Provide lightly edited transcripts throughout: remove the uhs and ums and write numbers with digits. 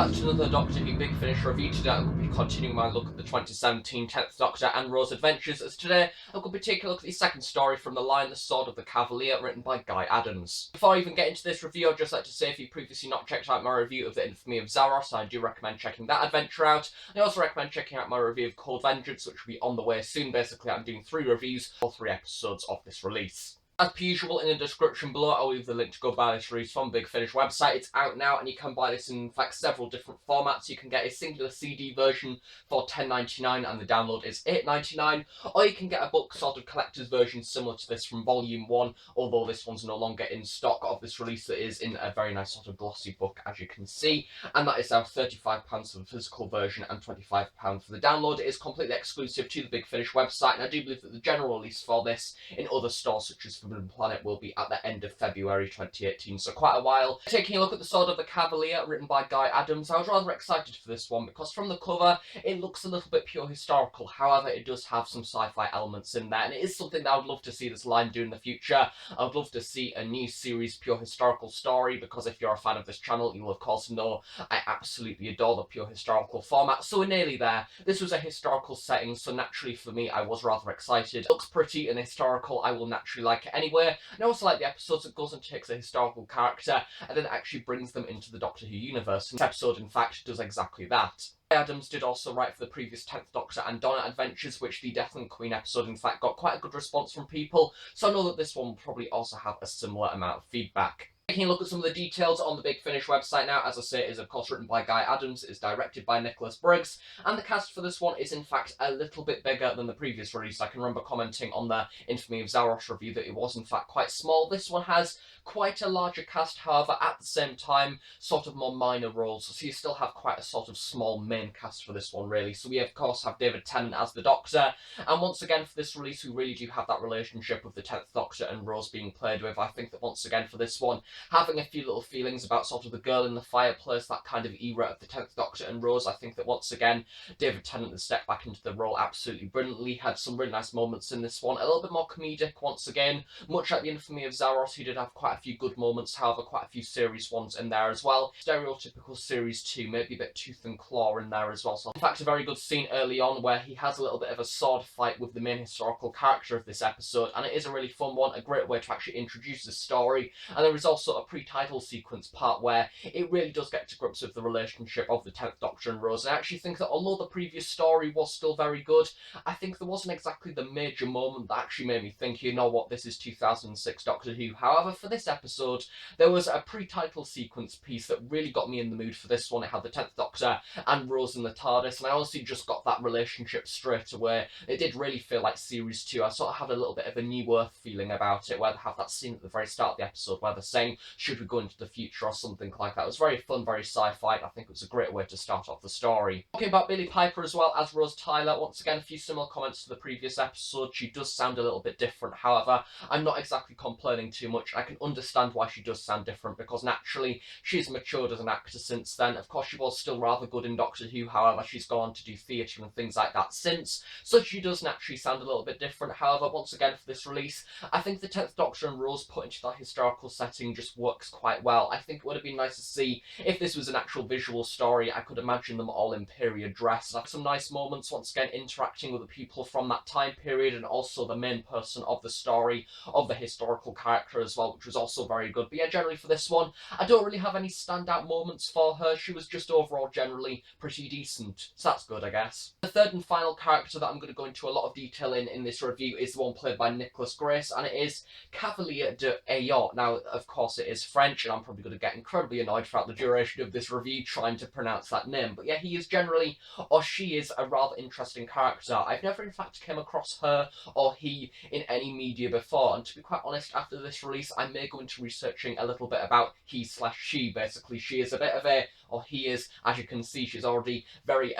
back to another Doctor Who Big Finish review. Today I'm going to be continuing my look at the 2017 10th Doctor and Rose Adventures, as today I'm going to be taking a look at the second story from the line The Sword of the Cavalier, written by Guy Adams. Before I even get into this review, I'd just like to say if you've previously not checked out my review of The Infamy of Zaros, I do recommend checking that adventure out. I also recommend checking out my review of Cold Vengeance, which will be on the way soon. Basically, I'm doing 3 reviews for 3 episodes of this release. As per usual, in the description below, I'll leave the link to go buy this release from Big Finish website. It's out now, and you can buy this in fact several different formats. You can get a singular CD version for $10.99, and the download is $8.99, or you can get a book sort of collector's version similar to this from Volume 1, although this one's no longer in stock of this release. That is in a very nice sort of glossy book, as you can see, and that is now £35 for the physical version and £25 for the download. It is completely exclusive to the Big Finish website, and I do believe that the general release for this in other stores such as Forbidden Planet will be at the end of February 2018, so quite a while. Taking a look at The Sword of the Cavalier, written by Guy Adams, I was rather excited for this one because from the cover it looks a little bit pure historical. However, it does have some sci-fi elements in there, and it is something that I would love to see this line do in the future. I would love to see a new series pure historical story, because if you're a fan of this channel, you'll of course know I absolutely adore the pure historical format, so we're nearly there. This was a historical setting, so naturally for me I was rather excited. It looks pretty and historical, I will naturally like it anyway. And I also like the episodes that goes and takes a historical character and then actually brings them into the Doctor Who universe. And this episode, in fact, does exactly that. Adams did also write for the previous 10th Doctor and Donna Adventures, which the Death and Queen episode, in fact, got quite a good response from people, so I know that this one will probably also have a similar amount of feedback. Taking a look at some of the details on the Big Finish website now, as I say, it is of course written by Guy Adams, it is directed by Nicholas Briggs, and the cast for this one is in fact a little bit bigger than the previous release. I can remember commenting on the Infamy of Zaros review that it was in fact quite small. This one has quite a larger cast, however, at the same time, sort of more minor roles, so you still have quite a sort of small main cast for this one, really. So we of course have David Tennant as the Doctor, and once again for this release we really do have that relationship with the 10th Doctor and Rose being played with. I think that once again for this one, having a few little feelings about sort of the girl in the fireplace, that kind of era of the 10th Doctor and Rose, I think that once again David Tennant has stepped back into the role absolutely brilliantly. Had some really nice moments in this one, a little bit more comedic once again, much like the Infamy of Zaros, who did have quite a few good moments, however quite a few serious ones in there as well. Stereotypical series 2, maybe a bit tooth and claw in there as well. So in fact a very good scene early on where he has a little bit of a sword fight with the main historical character of this episode, and it is a really fun one, a great way to actually introduce the story. And there is also a pre-title sequence part where it really does get to grips with the relationship of the 10th Doctor and Rose. I actually think that although the previous story was still very good, I think there wasn't exactly the major moment that actually made me think, you know what, this is 2006 Doctor Who. However, for this episode, there was a pre-title sequence piece that really got me in the mood for this one. It had the 10th Doctor and Rose in the TARDIS, and I honestly just got that relationship straight away. It did really feel like Series 2. I sort of had a little bit of a New Earth feeling about it, where they have that scene at the very start of the episode where they're saying, should we go into the future or something like that. It was very fun, very sci-fi, and I think it was a great way to start off the story. Talking about Billie Piper as well as Rose Tyler, once again a few similar comments to the previous episode. She does sound a little bit different, however I'm not exactly complaining too much. I can understand why she does sound different, because naturally she's matured as an actor since then. Of course she was still rather good in Doctor Who, however she's gone on to do theatre and things like that since, so she does naturally sound a little bit different. However, once again for this release, I think the 10th Doctor and Rose put into that historical setting just works quite well. I think it would have been nice to see if this was an actual visual story. I could imagine them all in period dress. I have some nice moments once again interacting with the people from that time period, and also the main person of the story, of the historical character as well, which was also very good. But yeah, generally for this one, I don't really have any standout moments for her. She was just overall generally pretty decent, so that's good, I guess. The third and final character that I'm going to go into a lot of detail in this review is the one played by Nicholas Grace, and it is Cavalier de Ayot. Now, of course, it is French, and I'm probably going to get incredibly annoyed throughout the duration of this review trying to pronounce that name. But yeah, he is generally, or she is, a rather interesting character. I've never, in fact, come across her or he in any media before, and to be quite honest, after this release, I may go into researching a little bit about he/she. Basically, she is a bit of a, or he is, as you can see, she's already very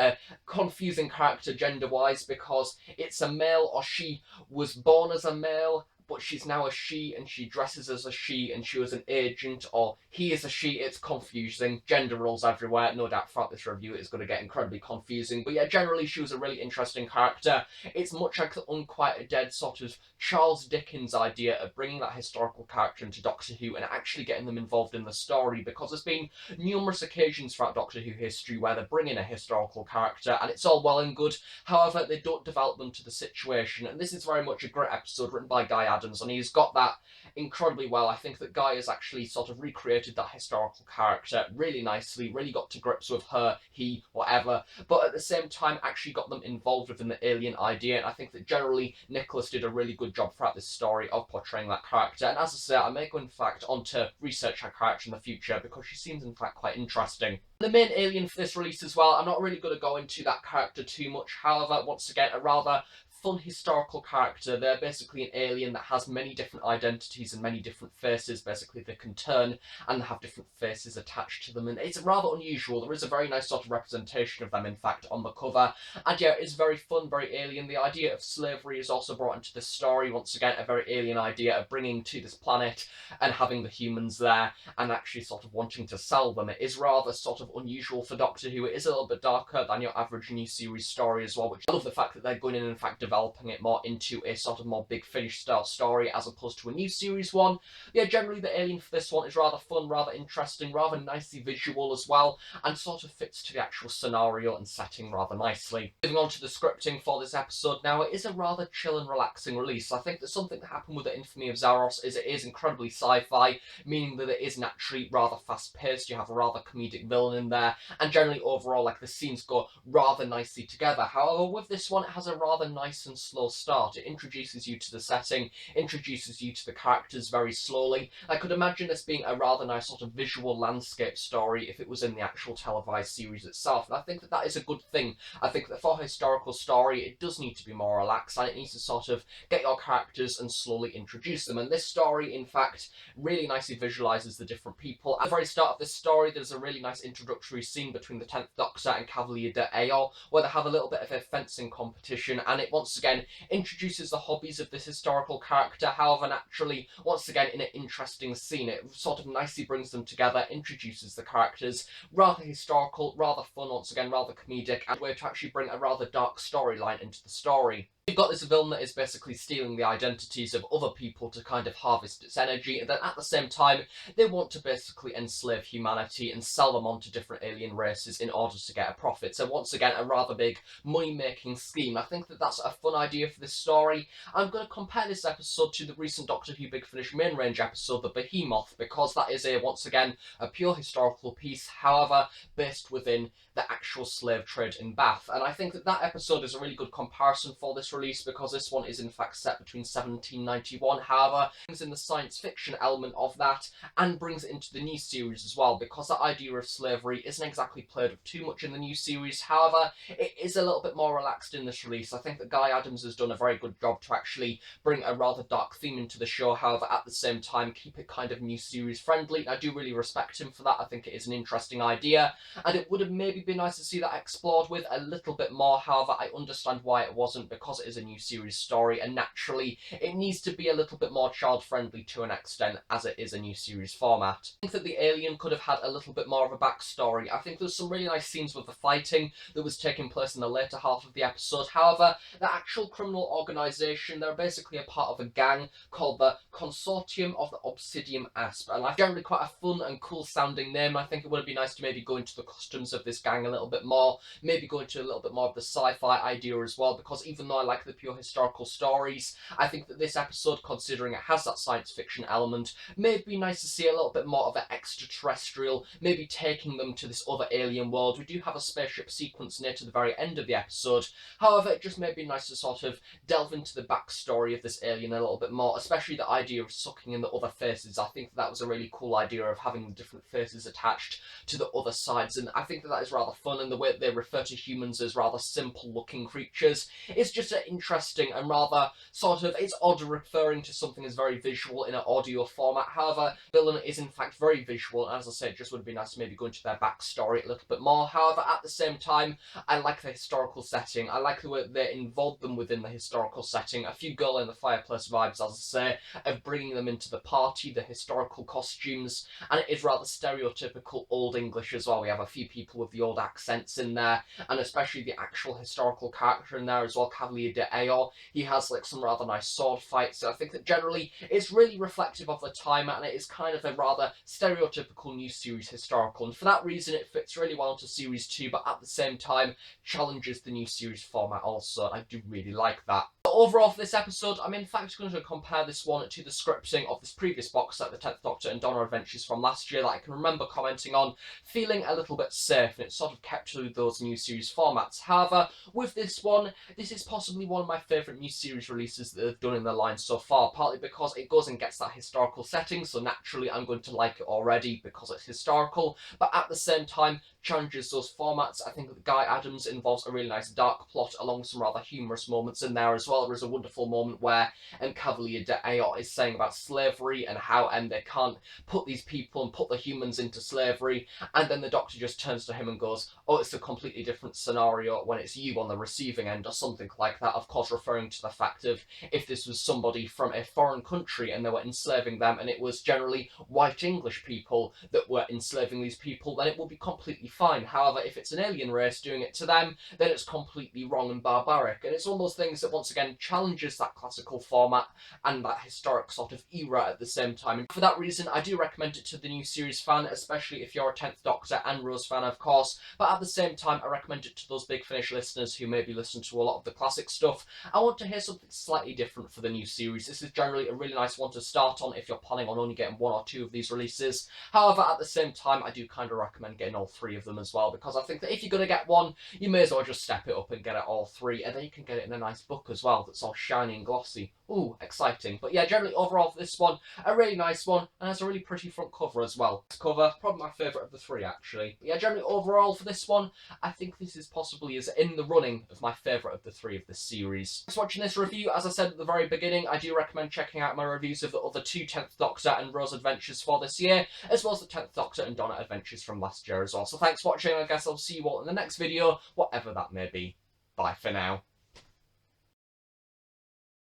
confusing character gender-wise, because it's a male, or she was born as a male, but she's now a she and she dresses as a she and she was an agent, or he is a she. It's confusing. Gender roles everywhere. No doubt throughout this review it's going to get incredibly confusing. But yeah, generally she was a really interesting character. It's much like the Unquieted Dead sort of Charles Dickens idea of bringing that historical character into Doctor Who and actually getting them involved in the story, because there's been numerous occasions throughout Doctor Who history where they bring in a historical character and it's all well and good. However, they don't develop them to the situation, and this is very much a great episode written by Guy Adams, and he's got that incredibly well. I think that Guy has actually sort of recreated that historical character really nicely, really got to grips with her, he, whatever, but at the same time actually got them involved within the alien idea, and I think that generally Nicholas did a really good job throughout this story of portraying that character. And as I say, I may go in fact on to research her character in the future because she seems in fact quite interesting. The main alien for this release as well, I'm not really going to go into that character too much. However, once again, a rather fun historical character. They're basically an alien that has many different identities and many different faces. Basically, they can turn and have different faces attached to them, and it's rather unusual. There is a very nice sort of representation of them, in fact, on the cover, and yeah, it's very fun, very alien. The idea of slavery is also brought into this story. Once again, a very alien idea of bringing to this planet and having the humans there and actually sort of wanting to sell them. It is rather sort of unusual for Doctor Who. It is a little bit darker than your average new series story as well, which I love the fact that they're going in fact developing it more into a sort of more Big Finish style story as opposed to a new series one. Yeah, generally the alien for this one is rather fun, rather interesting, rather nicely visual as well, and sort of fits to the actual scenario and setting rather nicely. Moving on to the scripting for this episode now, it is a rather chill and relaxing release. I think that something that happened with the Infamy of Zaros is it is incredibly sci-fi, meaning that it is naturally rather fast-paced. You have a rather comedic villain in there, and generally overall, like, the scenes go rather nicely together. However, with this one, it has a rather nice and slow start. It introduces you to the setting, introduces you to the characters very slowly. I could imagine this being a rather nice sort of visual landscape story if it was in the actual televised series itself, and I think that that is a good thing. I think that for a historical story, it does need to be more relaxed, and it needs to sort of get your characters and slowly introduce them, and this story, in fact, really nicely visualises the different people. At the very start of this story, there's a really nice introductory scene between the 10th Doctor and Cavalier de Aor, where they have a little bit of a fencing competition, and it once again introduces the hobbies of this historical character. However, naturally, once again, in an interesting scene, it sort of nicely brings them together, introduces the characters, rather historical, rather fun, once again, rather comedic, and a way to actually bring a rather dark storyline into the story. You've got this villain that is basically stealing the identities of other people to kind of harvest its energy, and then at the same time, they want to basically enslave humanity and sell them onto different alien races in order to get a profit. So once again, a rather big money-making scheme. I think that that's a fun idea for this story. I'm going to compare this episode to the recent Doctor Who Big Finish main range episode, The Behemoth, because that is once again, a pure historical piece, however, based within the actual slave trade in Bath. And I think that that episode is a really good comparison for this release, because this one is in fact set between 1791, however, brings in the science fiction element of that and brings it into the new series as well, because that idea of slavery isn't exactly played with too much in the new series. However, it is a little bit more relaxed in this release. I think that Guy Adams has done a very good job to actually bring a rather dark theme into the show, however, at the same time, keep it kind of new series friendly. I do really respect him for that. I think it is an interesting idea, and it would have maybe been nice to see that explored with a little bit more. However, I understand why it wasn't, because it is a new series story, and naturally it needs to be a little bit more child friendly to an extent, as it is a new series format. I think that the alien could have had a little bit more of a backstory. I think there's some really nice scenes with the fighting that was taking place in the later half of the episode. However, the actual criminal organisation, they're basically a part of a gang called the Consortium of the Obsidian Asp, and I've generally quite a fun and cool sounding name. I think it would be nice to maybe go into the customs of this gang a little bit more, maybe go into a little bit more of the sci-fi idea as well, because even though I like the pure historical stories, I think that this episode, considering it has that science fiction element, may be nice to see a little bit more of an extraterrestrial, maybe taking them to this other alien world. We do have a spaceship sequence near to the very end of the episode, however, it just may be nice to sort of delve into the backstory of this alien a little bit more, especially the idea of sucking in the other faces. I think that was a really cool idea of having the different faces attached to the other sides, and I think that that is rather fun, and the way they refer to humans as rather simple looking creatures is just an interesting and rather sort of, it's odd referring to something as very visual in an audio format. However, villain is in fact very visual, and as I said, it just would be nice to maybe go into their backstory a little bit more. However, at the same time, I like the historical setting. I like the way they involved them within the historical setting. A few Girl in the Fireplace vibes, as I say, of bringing them into the party, the historical costumes, and it is rather stereotypical Old English as well. We have a few people with the old accents in there, and especially the actual historical character in there as well, Cavalier de Aor. He has like some rather nice sword fights, so I think that generally it's really reflective of the time, and it is kind of a rather stereotypical new series historical, and for that reason it fits really well into series 2, but at the same time challenges the new series format also, and I do really like that. But overall for this episode, I'm in fact going to compare this one to the scripting of this previous box set, the 10th Doctor and Donna Adventures from last year, that I can remember commenting on, feeling a little bit safe, and it sort of kept to those new series formats. However, with this one, this is possibly one of my favourite new series releases that they've done in their line so far, partly because it goes and gets that historical setting, so naturally I'm going to like it already because it's historical, but at the same time challenges those formats. I think that Guy Adams involves a really nice dark plot along some rather humorous moments in there as well. There is a wonderful moment where Cavalier de Aor is saying about slavery and how they can't put these people and put the humans into slavery, and then the Doctor just turns to him and goes, oh, it's a completely different scenario when it's you on the receiving end, or something like that, of course referring to the fact of if this was somebody from a foreign country and they were enslaving them, and it was generally white English people that were enslaving these people, then it would be completely fine. However, if it's an alien race doing it to them, then it's completely wrong and barbaric, and it's one of those things that once again challenges that classical format and that historic sort of era at the same time. And for that reason, I do recommend it to the new series fan, especially if you're a 10th Doctor and Rose fan, of course, but at the same time, I recommend it to those Big Finish listeners who maybe listen to a lot of the classic stuff. I want to hear something slightly different for the new series. This is generally a really nice one to start on if you're planning on only getting 1 or 2 of these releases. However, at the same time, I do kind of recommend getting all 3 of them as well, because I think that if you're going to get one, you may as well just step it up and get it all 3, and then you can get it in a nice book as well that's all shiny and glossy. Ooh, exciting. But yeah, generally overall for this one, a really nice one, and has a really pretty front cover as well. This cover, probably my favourite of the 3 actually. But yeah, generally overall for this one, I think this is possibly is in the running of my favourite of the 3 of this series. Thanks for watching this review. As I said at the very beginning, I do recommend checking out my reviews of the other 2 10th Doctor and Rose adventures for this year, as well as the 10th Doctor and Donna adventures from last year as well. So thanks for watching, I guess I'll see you all in the next video, whatever that may be. Bye for now.